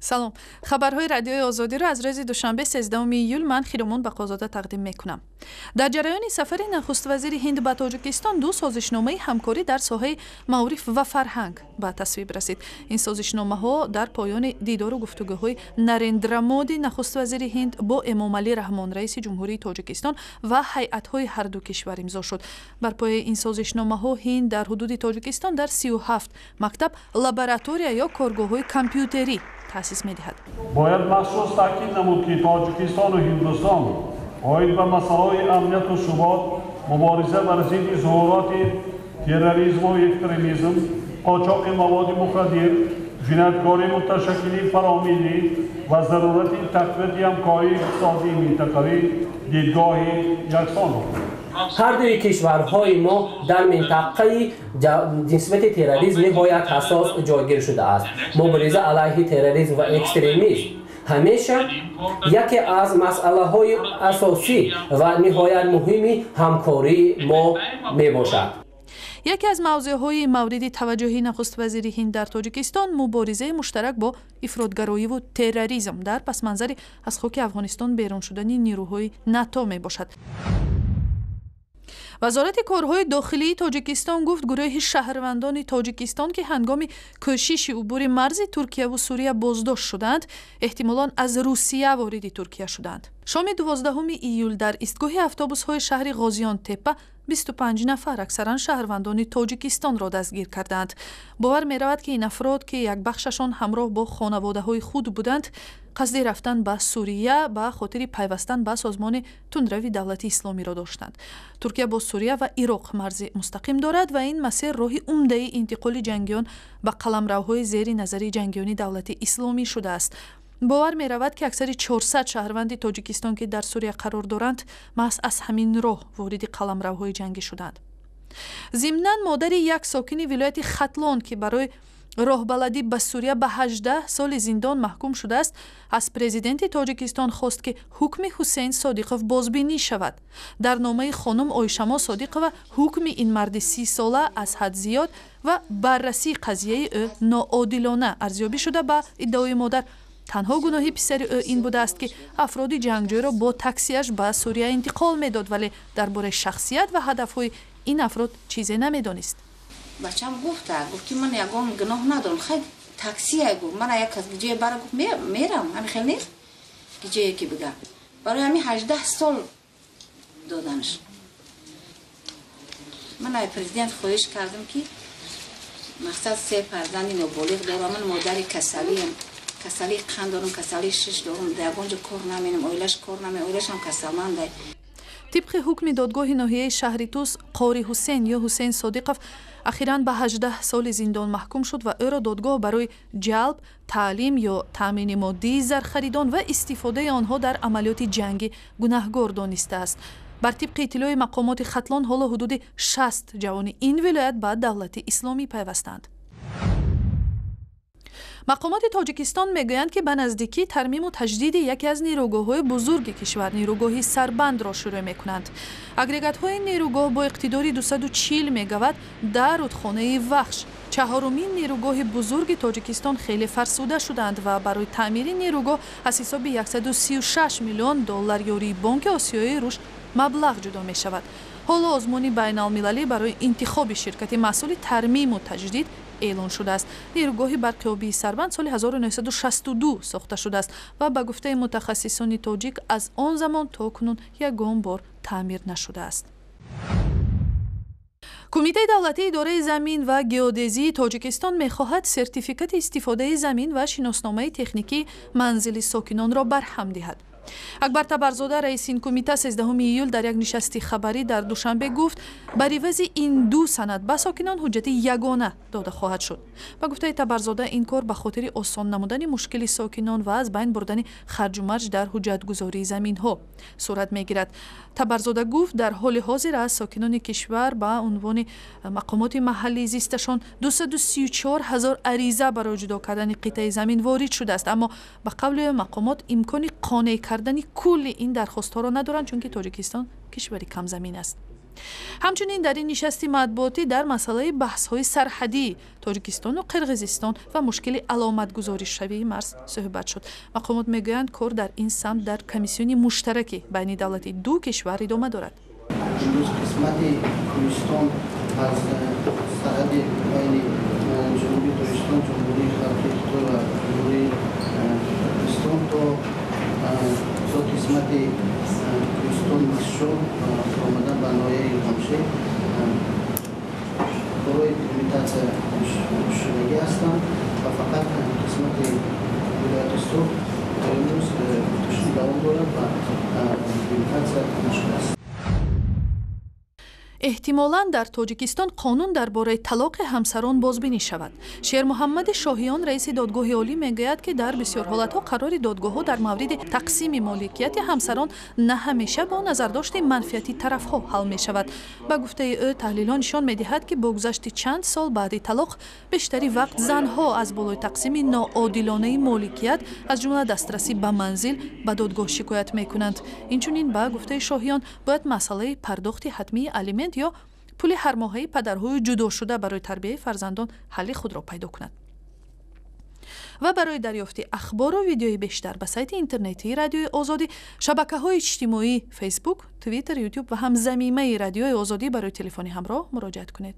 سلام. خبرهای رادیوی آزادی را از روز دوشنبه 13 ایول من خیرمون بقازاده تقدیم میکنم. در جریان سفر نخست وزیر هند به تاجیکستان دو سازشنامه همکاری در ساحه معارف و فرهنگ به تصویب رسید. این سازشنامه ها در پایان دیدار و گفتگوهای نریندرا مودی نخست وزیر هند با امام علی رحمان رئیس جمهوری تاجیکستان و هیئت های هر دو کشور امضا شد. بر پای این سازشنامه ها هند در حدود تاجیکستان در 37 مکتب، لابراتوریا یا کارگاه های کامپیوتری تأسیس می‌دهد. باید مخصوص تاکید نمود که تاجیکستان و هندوستان اوید به مسائل امنیت و ثبات، مبارزه بر ضد ظهورات تروریسم و اکستریمیسم، قاچاق مواد مخدر، جنایتکاری متشکل فرامیلی و ضرورت تقویت همکاری اقتصادی منطقوی دیدگاه یکسان بود. هر دوی کشورهای ما در منطقه نسبت تروریسم نهایت حساس جایگیر شده است. مبارزه علیه تروریسم و اکستریمیسم همیشه یکی از مسئله‌های اساسی و نهایت مهمی همکاری ما میباشد. یکی از موضوعهای مورد توجه نخست وزیر هند در تاجیکستان مبارزه مشترک با افراطگرایی و تروریسم در پس منظر از خاک افغانستان بیرون شدن نیروهای ناتو میباشد. وزارت کارهای داخلی تاجیکستان گفت گروه شهروندان تاجیکستان که هنگام کوشش عبور مرز ترکیه و سوریه بازداشت شدند احتمالاً از روسیه وارد ترکیه شدند. شام 12 ایول در ایستگاه اتوبوس‌های شهر غازیان تپه 25 نفر اکثرا شهروندان تاجیکستان را دستگیر کردند. باور می‌رود که این افراد که یک بخششان همراه با خانواده‌های خود بودند قصد رفتن به سوریه به خاطر پیوستن به سازمان تندروی دولت اسلامی را داشتند. ترکیه با سوریه و عراق مرز مستقیم دارد و این مسیر راه عمده انتقال جنگیان به قلمروهای زیر نظر جنگیان دولت اسلامی شده است. باور می رود که اکثر 400 شهروند تاجیکستان که در سوریه قرار دارند محض از همین راه وارد قلمروهای جنگی شدند. ضمناً مادر یک ساکن ولایت ختلان که برای راهبلدی به سوریه به 18 سال زندان محکوم شده است از پرزیدنت تاجیکستان خواست که حکم حسین صادقوف بازبینی شود. در نامه خانم آیشما صادقوف حکم این مرد 30 ساله از حد زیاد و بررسی قضیه او ناعادلانه ارزیابی شده. به ادعای مادر تنها گناه پسر او این بوده است که افراد جنگجوی را با تاکسیش به سوریه انتقال میداد ولی درباره شخصیت و هدفهای این افراد چیزی نمیدانست. بچم گفت که من یگان گناه ندارم، خیلی تاکسی گفت من یک از گیجه برای گفت میرم همین خیلی نیست گیجه یکی بگه برای همین 18 سال دادنش. من ای پرزیدنت خواهش کردم که مقصد 3 فرزند نابالغ دارم، من مادر کسلی قند دارم، کسلی شش دارم، در اونجا کار نمینم، اویلش کار نمینم، اویلش هم کسلمنده. طبق حکم دادگاه ناحیه شهر توس قاری حسین یا حسین صادقوف اخیراً به 18 سال زندان محکوم شد و او را دادگاه برای جلب، تعلیم یا تامین مادی زرخریدان و استفاده آنها در عملیات جنگی گناهکار دانسته است. بر طبق اطلاع مقامات ختلان حالا حدود 60 جوان این ولایت به دولت اسلامی پیوستند. مقامات تاجیکستان میگویند که به نزدیکی ترمیم و تجدید یکی از نیروگاه‌های بزرگ کشور نیروگاه سربند را شروع می‌کنند. اگریگات‌های نیروگاه با اقتدار 240 مگاوات در رودخانه وخش چهارمین نیروگاه بزرگ تاجیکستان خیلی فرسوده شدند و برای تعمیر نیروگاه از حساب 136 میلیون دلار یاری بانک آسیایی روش مبلغ جدا می‌شود. حالا آزمون بین‌المللی برای انتخاب شرکت مسئول ترمیم و تجدید اعلان شده است. نیروگاه برق آبی سربند سال 1962 ساخته شده است و به گفته متخصصان تاجیک از آن زمان تا کنون یگان بار تعمیر نشده است. کمیته دولتی اداره زمین و گئودزی تاجیکستان می‌خواهد سرتیفیکات استفاده زمین و شناسنامه تکنیکی منزل ساکنان را برهم دهد. اکبر تبرزاده رئیس این کمیته 13 ایول در یک نشست خبری در دوشنبه گفت بر عوض این دو سند به ساکنان حجت یگانه داده خواهد شد. با گفته تبرزاده این کار به خاطر آسان نمودن مشکل ساکنان و از بین بردن خرج و مرج در حجت گذاری زمین ها صورت میگیرد. تبرزاده گفت در حال حاضر از ساکنان کشور به عنوان مقامات محلی زیستشان 234,000 عریضه برای جدا کردن قطعه زمین وارد شده است، اما به قول مقامات امکان قانع کردن کل این درخواست ها را ندارند چون که تاجیکستان کشوری کم زمین است. ҳамчунин дар ин нишасти матбуотӣ дар масъалаи баҳсҳои сарҳадии тоҷикистону қирғизистон ва мушкили аломатгузоришавии марз суҳбат шуд. мақомот мегӯянд кор дар ин самт дар комиссиони муштараки байни давлати ду кишвар идома дорад. имрӯз қисмати кӯҳистон аз сарҳади байни ҷануби тоҷикистон, ҷумҳурии халқи Хитой ва ҷумҳурии Қирғизистон то қисмати кӯҳистон масшон омадан ба ноҳияи Илҳомши барои делимитатсия шудагӣ ҳастанд ва фақат қисмати вилояти Суд имрӯз давом дорад ва делимитатсия нашудааст. эҳтимолан дар тоҷикистон қонун дар бораи талоқи ҳамсарон бозбинӣ шавад. Шермуҳаммади Шоҳиён, раиси додгоҳи олӣ, мегӯяд ки дар бисёр ҳолатҳо қарори додгоҳҳо дар мавриди тақсими моликияти ҳамсарон на ҳамеша бо назардошти манфиати тарафҳо ҳал мешавад. ба гуфтаи ӯ, таҳлилҳо нишон медиҳад ки бо гузашти чанд сол баъди талоқ бештари вақт занҳо аз болои тақсими ноодилонаи моликият, аз ҷумла дастрасӣ ба манзил, ба додгоҳ шикоят мекунанд. инчунин ба гуфтаи Шоҳиён бояд масъалаи пардохти ҳатмии алимент ё пули ҳармоҳаи падарҳои ҷудошуда барои тарбияи фарзандон ҳалли худро пайдо кунад. ва барои дарёфти ахбору видеои бештар ба сайти интернетии Радиои Озодӣ, шабакаҳои иҷтимоӣ, Facebook, Twitter, YouTube ва ҳамзамимаи Радиои Озодӣ барои телефони ҳамроҳ муроҷиат кунед.